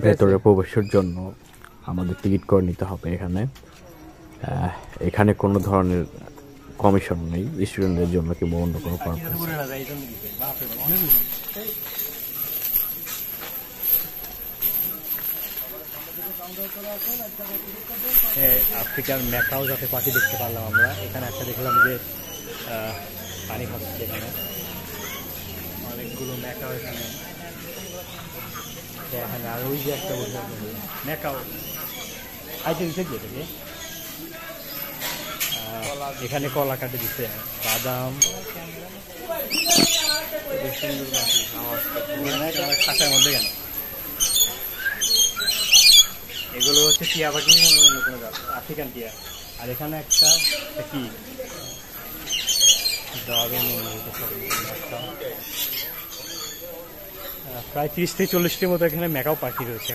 ভেতরে প্রবেশের জন্য আমাদের টিকিট করে নিতে হবে। এখানে কোনো ধরনের কমিশন নেই স্টুডেন্টদের জন্য কিংবা অন্য কোনো পারপাস। আফ্রিকার ম্যাকাও যাতে পাখি দেখতে পারলাম আমরা। এখানে একটা দেখলাম যে পানি খাচ্ছে, এখানে অনেকগুলো ম্যাকাও এখানে। এখানে আর ওই যে একটা ম্যাকাও আইতে দিচ্ছে যেটাকে এখানে কলা কাটে দিচ্ছে, বাদাম, খাতার মধ্যে কেন এগুলো হচ্ছে টিয়া পাখি, অন্য কোনো গাছ আফ্রিকান টিয়া। আর এখানে একটা কি প্রায় 30 থেকে 40টির মতো এখানে ম্যাকাও পাখি রয়েছে।